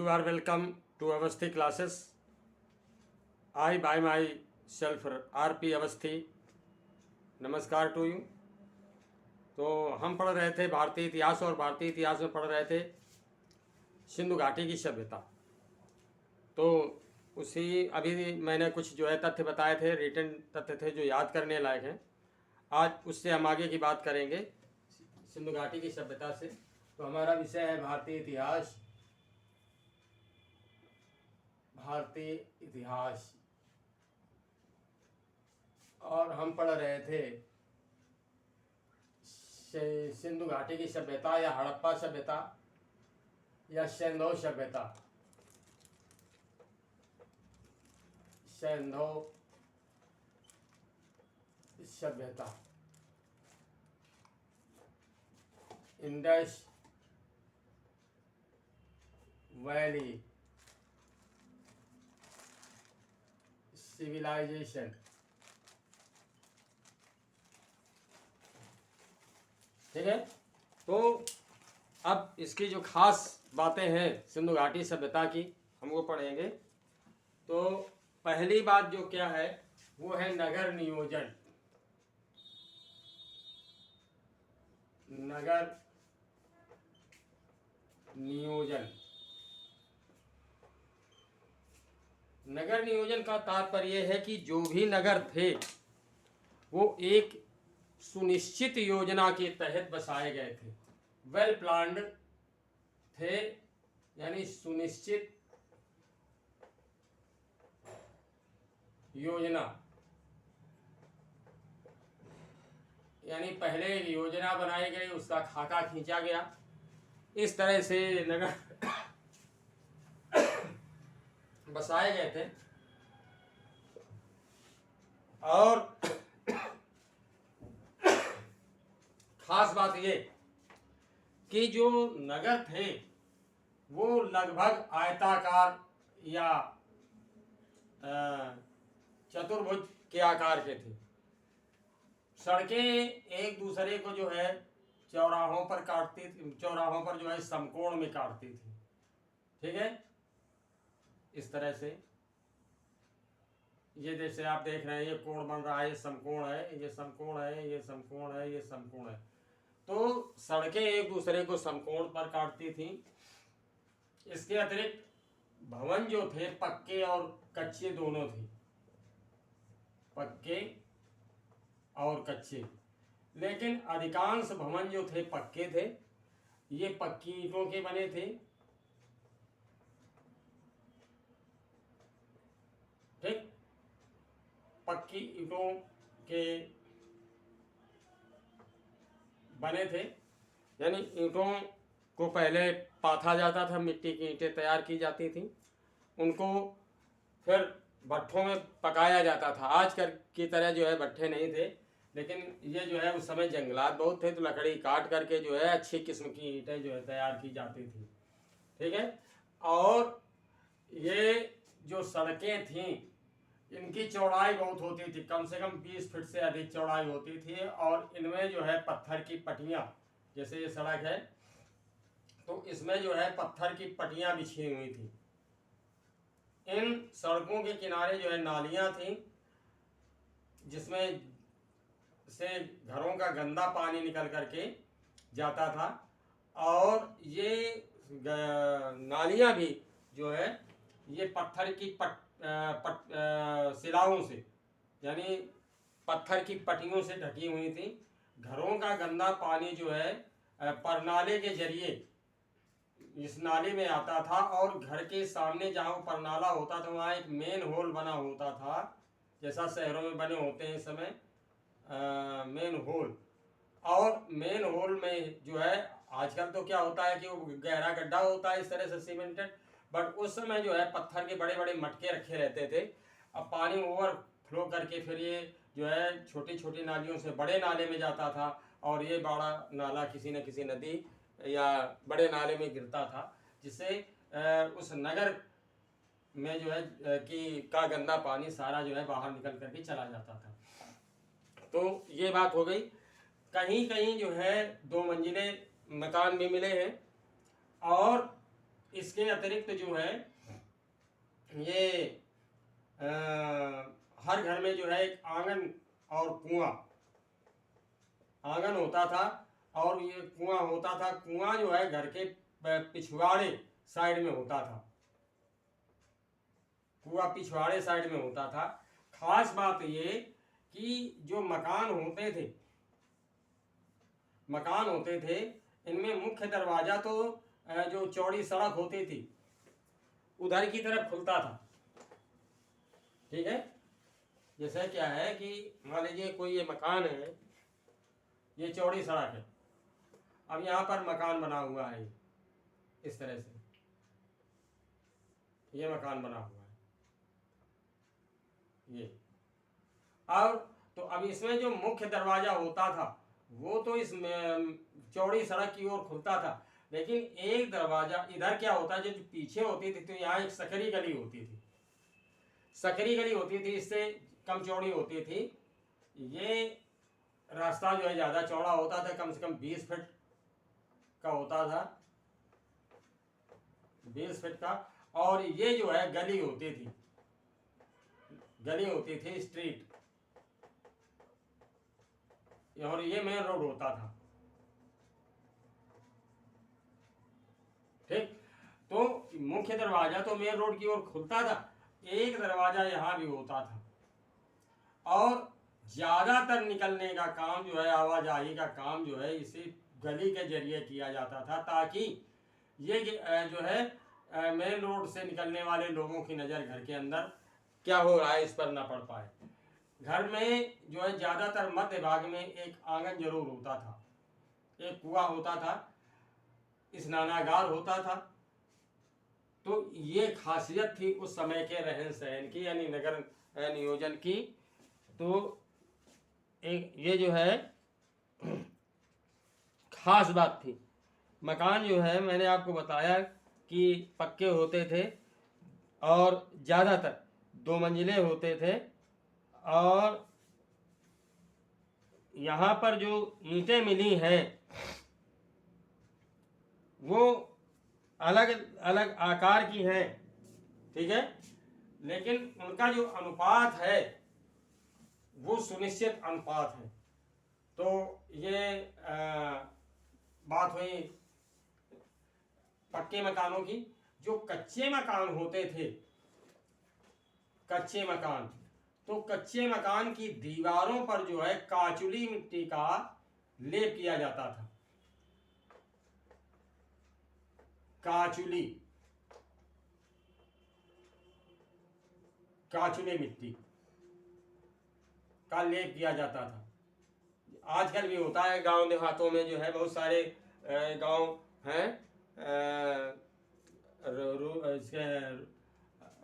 you are welcome to Avasthi classes. I by myself RP Awasthi नमस्कार to you. तो हम पढ़ रहे थे भारतीय इतिहास और भारतीय इतिहास में पढ़ रहे थे सिंधु घाटी की सभ्यता। तो उसी अभी मैंने कुछ जो है तथ्य बताए थे, रिटन तथ्य थे जो याद करने लायक हैं। आज उससे हम आगे की बात करेंगे सिंधु घाटी की सभ्यता से। तो हमारा विषय है भारतीय इतिहास। भारतीय इतिहास और हम पढ़ रहे थे सिंधु घाटी की सभ्यता या हड़प्पा सभ्यता या सिंधु सभ्यता। सिंधु सभ्यता इंडस वैली सिविलाइजेशन। ठीक है। तो अब इसकी जो खास बातें हैं सिंधु घाटी सभ्यता की हम वो पढ़ेंगे। तो पहली बात जो क्या है वो है नगर नियोजन। नगर नियोजन। नगर नियोजन का तात्पर्य है कि जो भी नगर थे वो एक सुनिश्चित योजना के तहत बसाए गए थे। वेल प्लान्ड थे, यानी सुनिश्चित योजना, यानी पहले योजना बनाई गई, उसका खाका खींचा गया। इस तरह से नगर बसाए गए थे। और खास बात ये कि जो नगर थे वो लगभग आयताकार या चतुर्भुज के आकार के थे। सड़कें एक दूसरे को जो है चौराहों पर काटती थी, चौराहों पर जो है समकोण में काटती थी। ठीक है। इस तरह से ये जैसे आप देख रहे हैं ये कोण बन रहा है, ये समकोण है, ये समकोण है, ये समकोण है, ये समकोण है। तो सड़कें एक दूसरे को समकोण पर काटती थी। इसके अतिरिक्त भवन जो थे पक्के और कच्चे दोनों थे, पक्के और कच्चे। लेकिन अधिकांश भवन जो थे पक्के थे, ये पक्की ईंटों के बने थे। ठीक, पक्की ईंटों के बने थे, यानी ईंटों को पहले पाथा जाता था, मिट्टी की ईंटें तैयार की जाती थी, उनको फिर भट्ठों में पकाया जाता था। आज की तरह जो है भट्ठे नहीं थे, लेकिन ये जो है उस समय जंगलात बहुत थे, तो लकड़ी काट करके जो है अच्छी किस्म की ईंटें जो है तैयार की जाती थी। ठीक है। और ये जो सड़कें थीं इनकी चौड़ाई बहुत होती थी, कम से कम 20 फीट से अधिक चौड़ाई होती थी। और इनमें जो है पत्थर की पट्टियां, जैसे ये सड़क है तो इसमें जो है पत्थर की पट्टियां बिछी हुई थी। इन सड़कों के किनारे जो है नालियां थीं जिसमें से घरों का गंदा पानी निकल करके जाता था। और ये नालियां भी जो है ये पत्थर की शिलाओं से, यानी पत्थर की पट्टियों से ढकी हुई थी। घरों का गंदा पानी जो है परनाले के जरिए इस नाले में आता था। और घर के सामने जहाँ परनाला होता था वहाँ एक मेन होल बना होता था, जैसा शहरों में बने होते हैं इस समय मेन होल। और मेन होल में जो है आजकल तो क्या होता है कि वो गहरा गड्ढा होता है इस तरह से सीमेंटेड, बट उस समय जो है पत्थर के बड़े बड़े मटके रखे रहते थे। अब पानी ओवर फ्लो करके फिर ये जो है छोटी छोटी नालियों से बड़े नाले में जाता था, और ये बड़ा नाला किसी न किसी नदी या बड़े नाले में गिरता था, जिससे उस नगर में जो है कि का गंदा पानी सारा जो है बाहर निकल करके चला जाता था। तो ये बात हो गई। कहीं कहीं जो है 2 मंजिले मकान भी मिले हैं। और इसके अतिरिक्त जो है ये हर घर में जो है एक आंगन और कुआं, आंगन होता था और ये कुआं होता था। कुआं जो है घर के पिछवाड़े साइड में होता था, कुआं पिछवाड़े साइड में होता था। खास बात ये कि जो मकान होते थे इनमें मुख्य दरवाजा तो जो चौड़ी सड़क होती थी उधर की तरफ खुलता था। ठीक है, जैसे क्या है कि मान लीजिए कोई ये मकान है, ये चौड़ी सड़क है, अब यहाँ पर मकान बना हुआ है इस तरह से, ये मकान बना हुआ है ये। अब तो अब इसमें जो मुख्य दरवाजा होता था वो तो इस चौड़ी सड़क की ओर खुलता था, लेकिन एक दरवाजा इधर क्या होता है, जो पीछे होती थी तो यहाँ एक सकरी गली होती थी, सकरी गली होती थी, इससे कम चौड़ी होती थी। ये रास्ता जो है ज़्यादा चौड़ा होता था, कम से कम 20 फीट का होता था, 20 फीट का। और ये जो है गली होती थी स्ट्रीट, और ये मेन रोड होता था। ठीक, तो मुख्य दरवाजा तो मेन रोड की ओर खुलता था, एक दरवाजा यहाँ भी होता था, और ज्यादातर निकलने का काम जो है, आवाजाही का काम जो है इसी गली के जरिए किया जाता था, ताकि ये जो है मेन रोड से निकलने वाले लोगों की नज़र घर के अंदर क्या हो रहा है इस पर ना पड़ पाए। घर में जो है ज़्यादातर मध्य भाग में एक आंगन जरूर होता था, एक कुआं होता था, स्नानागार होता था। तो ये खासियत थी उस समय के रहन सहन की, यानी नगर नियोजन की। तो एक ये जो है खास बात थी। मकान जो है मैंने आपको बताया कि पक्के होते थे और ज़्यादातर 2 मंजिले होते थे, और यहाँ पर जो ईंटें मिली हैं वो अलग अलग आकार की हैं, ठीक है, लेकिन उनका जो अनुपात है वो सुनिश्चित अनुपात है। तो ये बात हुई पक्के मकानों की। जो कच्चे मकान होते थे, कच्चे मकान, तो कच्चे मकान की दीवारों पर जो है काचुली मिट्टी का लेप किया जाता था, काचुली मिट्टी का लेप किया जाता था। आजकल भी होता है गांव देहातों में, जो है बहुत सारे गांव हैं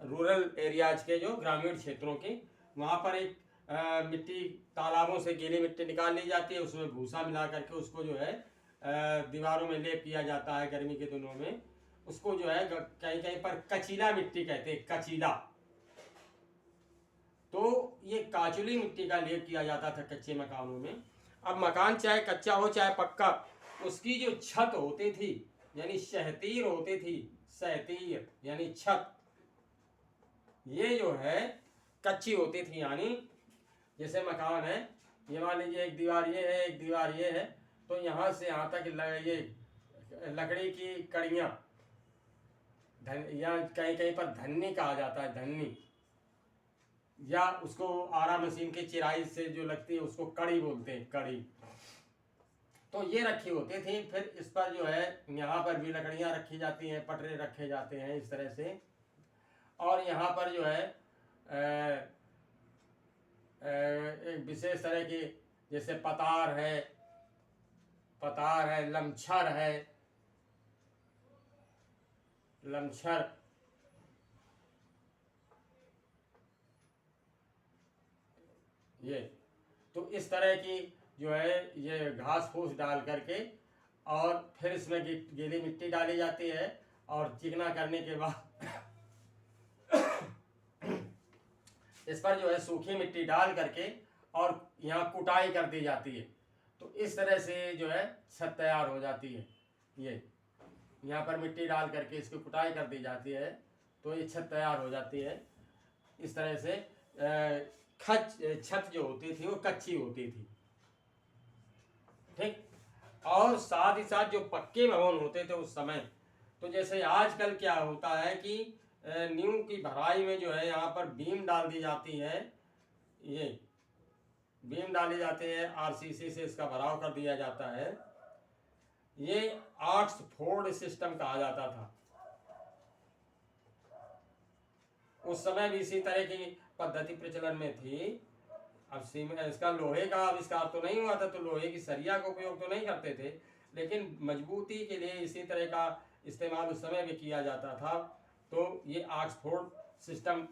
रूरल एरियाज के, जो ग्रामीण क्षेत्रों के, वहाँ पर एक मिट्टी तालाबों से गीली मिट्टी निकाल ली जाती है, उसमें भूसा मिला करके उसको जो है दीवारों में लेप किया जाता है गर्मी के दिनों में। उसको जो है कहीं कहीं पर कचीला मिट्टी कहते हैं, कचीला। तो ये काचुली मिट्टी का लेप किया जाता था कच्चे मकानों में। अब मकान चाहे कच्चा हो चाहे पक्का, उसकी जो छत होती थी यानी शहतीर होती थी, शहतीर यानी छत, ये जो है कच्ची होती थी। यानी जैसे मकान है, ये मान लीजिए एक दीवार ये है, एक दीवार ये है, तो यहाँ से यहाँ तक ये लकड़ी की कड़ियाँ, या कहीं कहीं पर धन्नी कहा जाता है, धन्नी, या उसको आरा मशीन की चिराई से जो लगती है उसको कड़ी बोलते हैं, कड़ी। तो ये रखी होती थी। फिर इस पर जो है यहाँ पर भी लकड़ियाँ रखी जाती हैं, पटरे रखे जाते हैं इस तरह से। और यहाँ पर जो है एक विशेष तरह की, जैसे पतार है, लमछर है, लमछर, ये तो इस तरह की जो है ये घास फूस डाल करके, और फिर इसमें गीली मिट्टी डाली जाती है, और चिकना करने के बाद इस पर जो है सूखी मिट्टी डाल करके और यहाँ कुटाई कर दी जाती है। तो इस तरह से जो है छत तैयार हो जाती है। ये यहाँ पर मिट्टी डाल करके इसकी कुटाई कर दी जाती है तो ये छत तैयार हो जाती है। इस तरह से छत जो होती थी वो कच्ची होती थी, ठीक। और साथ ही साथ जो पक्के भवन होते थे उस समय, तो जैसे आजकल क्या होता है कि नींव की भराई में जो है यहाँ पर बीम डाल दी जाती है, ये बीम डाली जाती है, आरसीसी से इसका भराव कर दिया जाता है। ये ऑक्सफोर्ड सिस्टम कहा जाता था। उस समय भी इसी तरह की पद्धति प्रचलन में थी। अब इसका लोहे का आविष्कार तो नहीं हुआ था, तो लोहे की सरिया का उपयोग तो नहीं करते थे, लेकिन मजबूती के लिए इसी तरह का इस्तेमाल उस समय भी किया जाता था। तो ये ऑक्सफोर्ड सिस्टम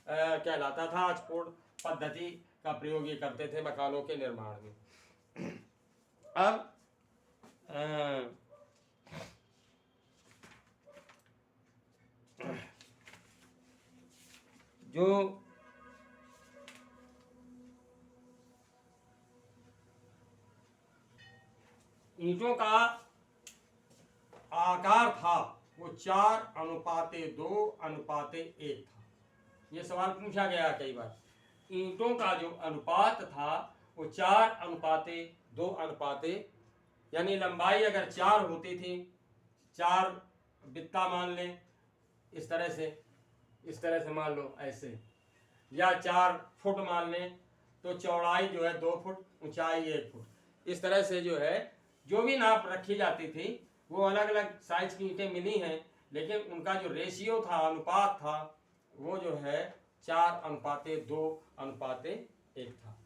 कहलाता था। ऑक्सफोर्ड पद्धति का प्रयोग ये करते थे मकानों के निर्माण में। अब जो ईंटों का आकार था वो 4:2:1 था। ये सवाल पूछा गया कई बार। ईंटों का जो अनुपात था वो 4:2:1, यानी लंबाई अगर 4 होती थी, 4 बित्ता मान लें, इस तरह से मान लो ऐसे, या 4 फुट मान लें, तो चौड़ाई जो है 2 फुट, ऊंचाई 1 फुट, इस तरह से जो है जो भी नाप रखी जाती थी वो अलग अलग साइज की ईंटें मिली हैं, लेकिन उनका जो रेशियो था, अनुपात था, वो जो है 4:2:1 था।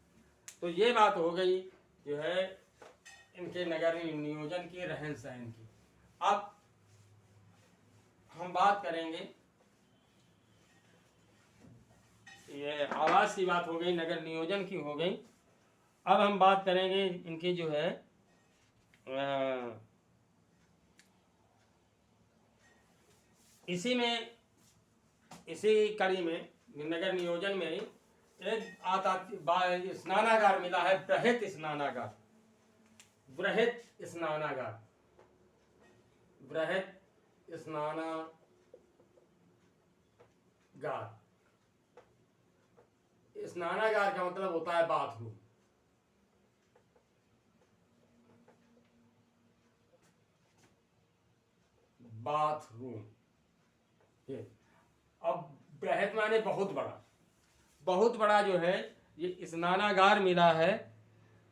तो ये बात हो गई जो है इनके नगर नियोजन की, रहन सहन की। अब हम बात करेंगे, ये आवास की बात हो गई, नगर नियोजन की हो गई। अब हम बात करेंगे इनकी जो है इसी कड़ी में नगर नियोजन में ही एक स्नानागार मिला है, बृहत स्नानागार। बृहत स्नानागार स्नानागार का मतलब होता है बाथरूम। अब बृहत माने बहुत बड़ा जो है ये स्नानागार मिला है।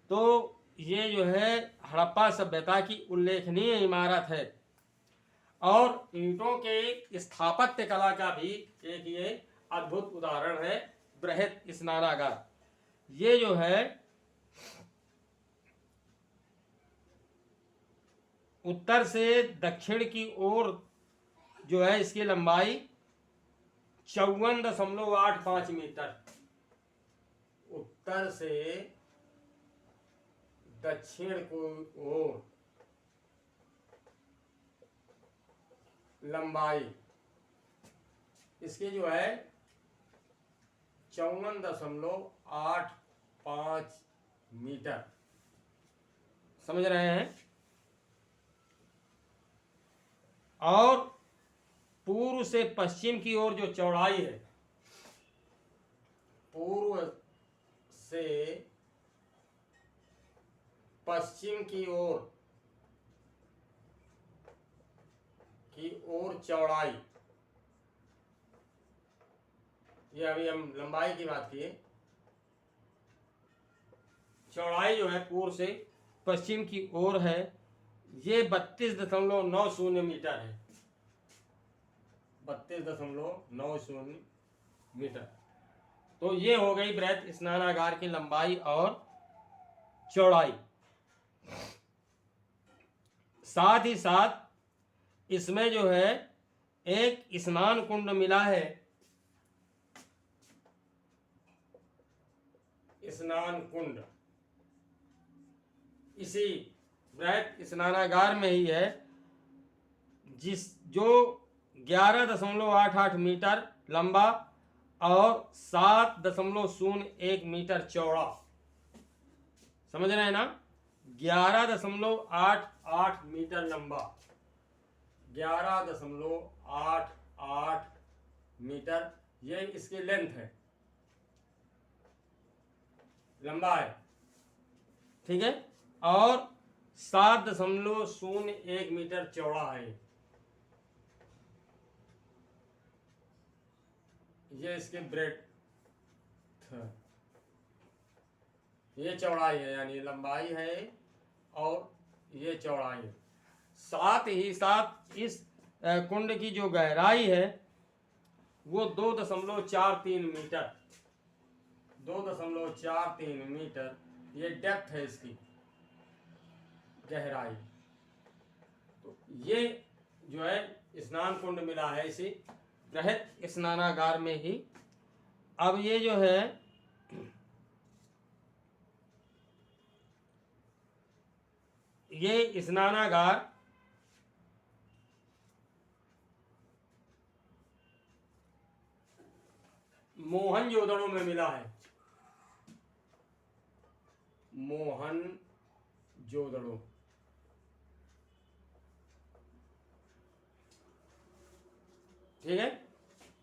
तो ये जो है हड़प्पा सभ्यता की उल्लेखनीय इमारत है और ईंटों के स्थापत्य कला का भी एक ये अद्भुत उदाहरण है, बृहत स्नानागार। ये जो है उत्तर से दक्षिण की ओर जो है इसकी लंबाई 54.85 मीटर, उत्तर से दक्षिण को ओर लंबाई इसकी जो है 54.85 मीटर, समझ रहे हैं। और पूर्व से पश्चिम की ओर जो चौड़ाई है, पूर्व से पश्चिम की ओर चौड़ाई, ये अभी हम लंबाई की बात किए, चौड़ाई जो है पूर्व से पश्चिम की ओर है, ये 32.90 मीटर है, 32.90 मीटर। तो ये हो गई बृहत स्नानागार की लंबाई और चौड़ाई। साथ ही साथ इसमें जो है एक स्नान कुंड मिला है, स्नान कुंड इसी बृहत स्नानागार में ही है, जो 11.88 मीटर लंबा और 7.01 मीटर चौड़ा, समझ रहे हैं ना। 11.88 मीटर लंबा, 11.88 मीटर, ये इसकी लेंथ है, लंबा है, ठीक है। और 7.01 मीटर चौड़ा है, ये इसकी ब्रेड, ये चौड़ाई है, यानी लंबाई है और ये चौड़ाई है। साथ ही साथ इस कुंड की जो गहराई है वो 2.43 मीटर, 2.43 मीटर ये डेप्थ है इसकी गहराई। तो ये जो है स्नान कुंड मिला है इसी बृहत स्नानागार में ही। अब ये जो है ये स्नानागार मोहनजोदड़ो में मिला है, मोहनजोदड़ो, ठीक है।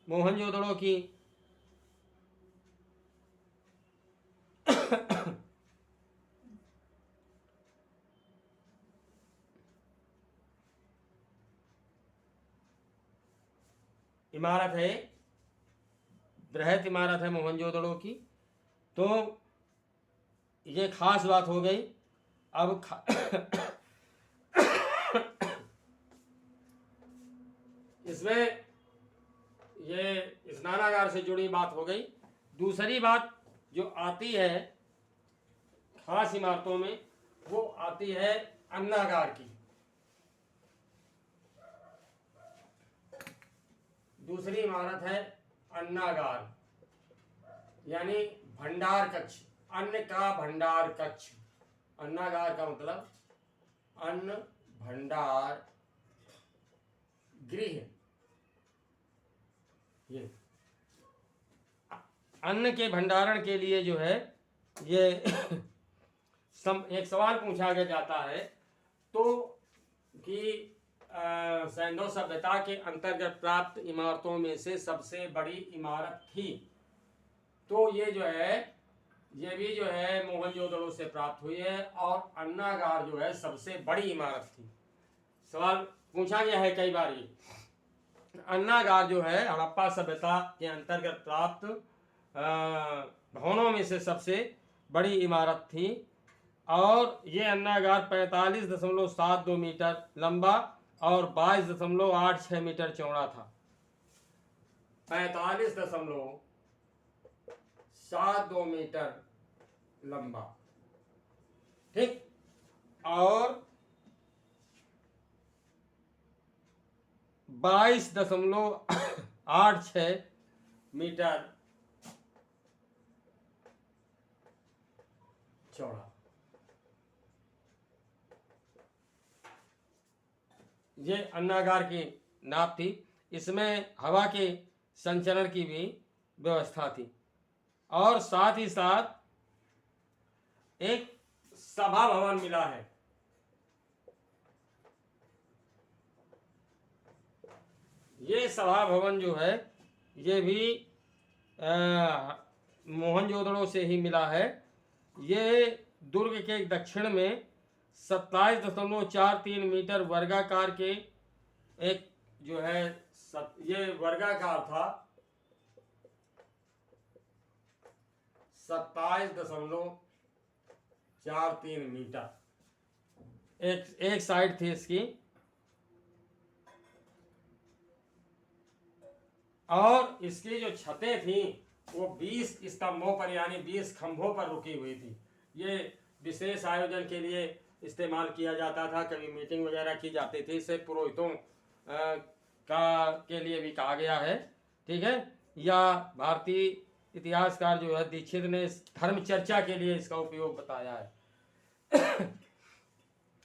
मोहनजोदड़ो की इमारत है, बृहत इमारत है मोहनजोदड़ो की। तो ये खास बात हो गई। अब इसमें ये स्नानागार से जुड़ी बात हो गई। दूसरी बात जो आती है खास इमारतों में, वो आती है अन्नागार की। दूसरी इमारत है अन्नागार, यानी भंडार कक्ष, अन्न का भंडार कक्ष। अन्नागार का मतलब अन्न भंडार गृह। ये अन्न के भंडारण के लिए जो है ये एक सवाल पूछा गया जाता है तो कि सैंधव सभ्यता के अंतर्गत प्राप्त इमारतों में से सबसे बड़ी इमारत थी। तो ये जो है ये भी जो है मोहनजोदड़ो से प्राप्त हुई है, और अन्नागार जो है सबसे बड़ी इमारत थी। सवाल पूछा गया है कई बार ये। अन्नागार जो है हड़प्पा सभ्यता के अंतर्गत प्राप्त भवनों में से सबसे बड़ी इमारत थी, और ये अन्नागार 45.72 मीटर लंबा और 22.86 मीटर चौड़ा था। 45.72 मीटर लंबा, ठीक, और 22.86 मीटर चौड़ा। ये अन्नागार की नाप थी। इसमें हवा के संचरण की भी व्यवस्था थी, और साथ ही साथ एक सभा भवन मिला है। ये सभा भवन जो है ये भी मोहनजोदड़ो से ही मिला है। ये दुर्ग के दक्षिण में 27.43 मीटर वर्गाकार के एक जो है ये वर्गाकार था 27.43 मीटर एक साइड थी इसकी, और इसकी जो छतें थी वो 20 स्तंभों पर यानी 20 खंभों पर रुकी हुई थी। ये विशेष आयोजन के लिए इस्तेमाल किया जाता था, कभी मीटिंग वगैरह की जाती थी। इसे पुरोहितों के लिए भी कहा गया है, ठीक है। या भारतीय इतिहासकार जो है दीक्षित ने धर्म चर्चा के लिए इसका उपयोग बताया है।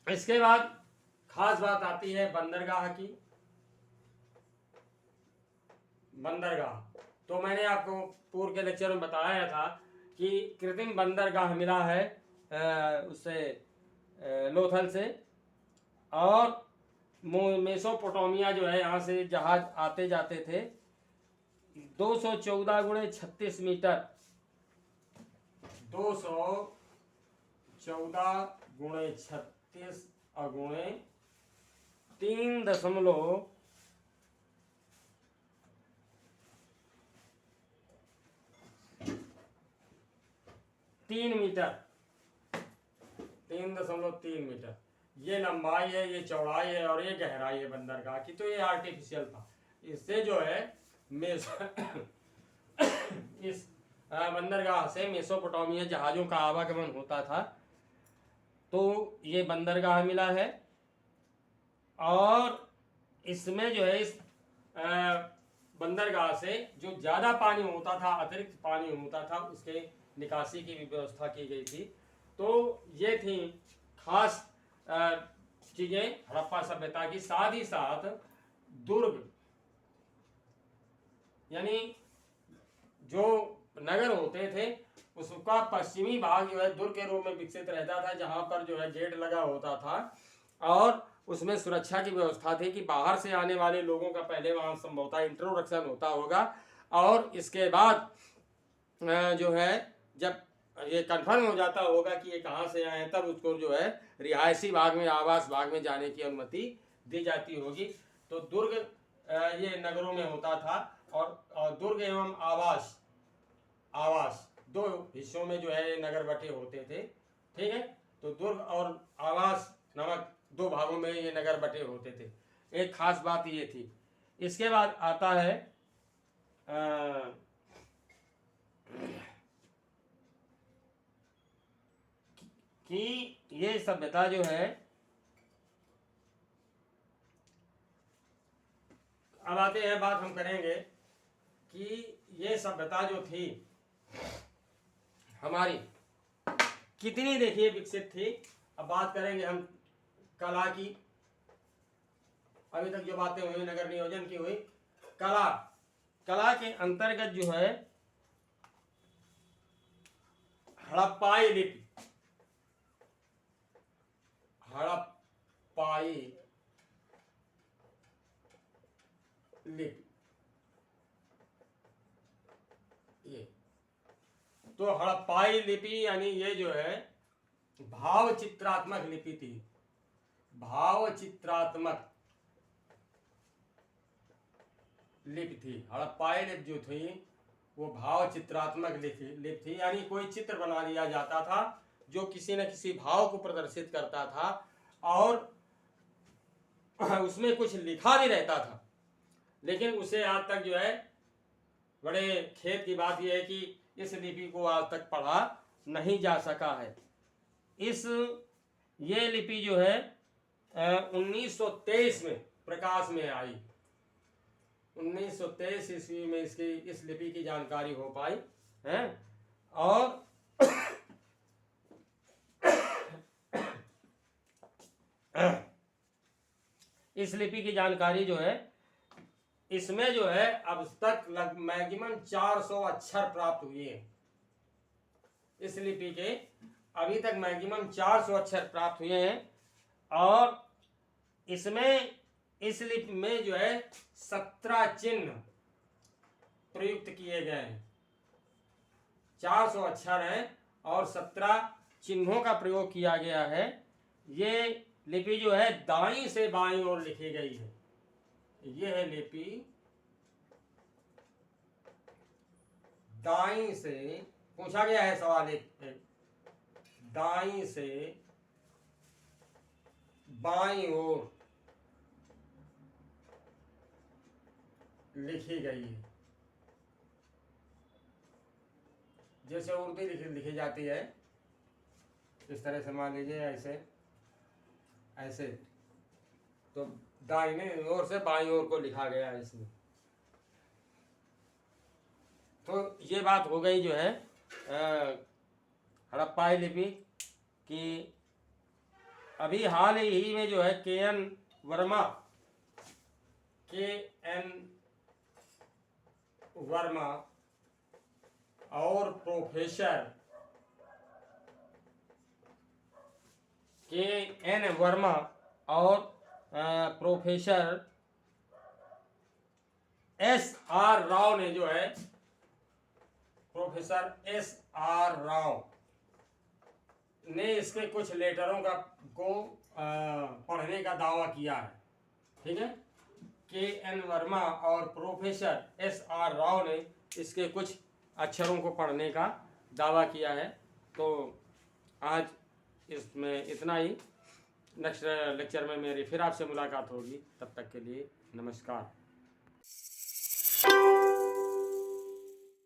इसके बाद खास बात आती है बंदरगाह की। बंदरगाह तो मैंने आपको पूर्व के लेक्चर में बताया था कि कृत्रिम बंदरगाह मिला है उससे लोथल से, और मेसोपोटामिया जो है यहाँ से जहाज आते जाते थे। 214 गुणे 36 मीटर, 214 गुणे 36 गुणे 3.3 मीटर, 3.3 मीटर ये लंबाई है, ये चौड़ाई है और ये गहराई है बंदरगाह की। तो ये आर्टिफिशियल था। इससे जो है इस बंदरगाह से मेसोपोटामिया जहाज़ों का आवागमन होता था। तो ये बंदरगाह मिला है और इसमें जो है इस बंदरगाह से जो ज़्यादा पानी होता था, अतिरिक्त पानी होता था, उसके निकासी की भी व्यवस्था की गई थी। तो ये थी खास चीज़ें हड़प्पा सभ्यता की। साथ ही साथ दुर्ग, यानी जो नगर होते थे उसका पश्चिमी भाग जो है दुर्ग के रूप में विकसित रहता था, जहाँ पर जो है गेट लगा होता था और उसमें सुरक्षा की व्यवस्था थी कि बाहर से आने वाले लोगों का पहले वहाँ संभवतः इंट्रोडक्शन होता होगा और इसके बाद जो है जब ये कंफर्म हो जाता होगा कि ये कहाँ से आए हैं, तब उसको जो है रिहायशी भाग में, आवास भाग में जाने की अनुमति दी जाती होगी। तो दुर्ग ये नगरों में होता था और दुर्ग एवं आवास दो हिस्सों में जो है ये नगर बटे होते थे। ठीक है, तो दुर्ग और आवास नामक दो भागों में ये नगर बटे होते थे। एक खास बात ये थी। इसके बाद आता है कि ये सभ्यता जो है, अब आते हैं बात हम करेंगे कि ये सभ्यता जो थी हमारी कितनी देखिए विकसित थी। अब बात करेंगे हम कला की। अभी तक जो बातें हुई नगर नियोजन की हुई, कला के अंतर्गत जो है हड़प्पाई लिपि, ये तो हड़प्पाई लिपि यानी ये जो है भाव चित्रात्मक लिपि थी। भाव चित्रात्मक लिपि थी। हड़प्पाई लिपि जो थी वो भाव चित्रात्मक लिपि थी, यानी कोई चित्र बना लिया जाता था जो किसी न किसी भाव को प्रदर्शित करता था और उसमें कुछ लिखा भी रहता था। लेकिन उसे आज तक जो है, बड़े खेद की बात यह है कि इस लिपि को आज तक पढ़ा नहीं जा सका है। ये लिपि जो है 1923 में प्रकाश में आई। 1923 ईस्वी में इस लिपि की जानकारी हो पाई है। और इस लिपि की जानकारी जो है, इसमें जो है अब तक मैक्सिमम 400 अक्षर प्राप्त हुए हैं। इस लिपि के अभी तक मैक्सिमम 400 अक्षर प्राप्त हुए हैं और इसमें इस लिपि में जो है 17 चिन्ह प्रयुक्त किए गए हैं। 400 अक्षर हैं और 17 चिन्हों का प्रयोग किया गया है। ये लिपि जो है दाईं से बाईं ओर लिखी गई है। यह है लिपि दाईं से, पूछा गया है सवाल एक, दाईं से बाईं ओर लिखी गई है। जैसे उर्दू लिखी जाती है इस तरह से, मान लीजिए ऐसे तो दाहिने ओर से बाईं ओर को लिखा गया है इसमें। तो ये बात हो गई जो है हड़प्पाई लिपि की। अभी हाल ही में जो है के.एन. वर्मा और प्रोफेसर के.एन. वर्मा और प्रोफेसर S.R. राव ने जो है, प्रोफेसर S.R. राव ने इसके कुछ लेटरों को पढ़ने का दावा किया है। ठीक है, K.N. वर्मा और प्रोफेसर S.R. राव ने इसके कुछ अक्षरों को पढ़ने का दावा किया है। तो आज इसमें इतना ही। नेक्स्ट लेक्चर में मेरी फिर आपसे मुलाकात होगी। तब तक के लिए नमस्कार।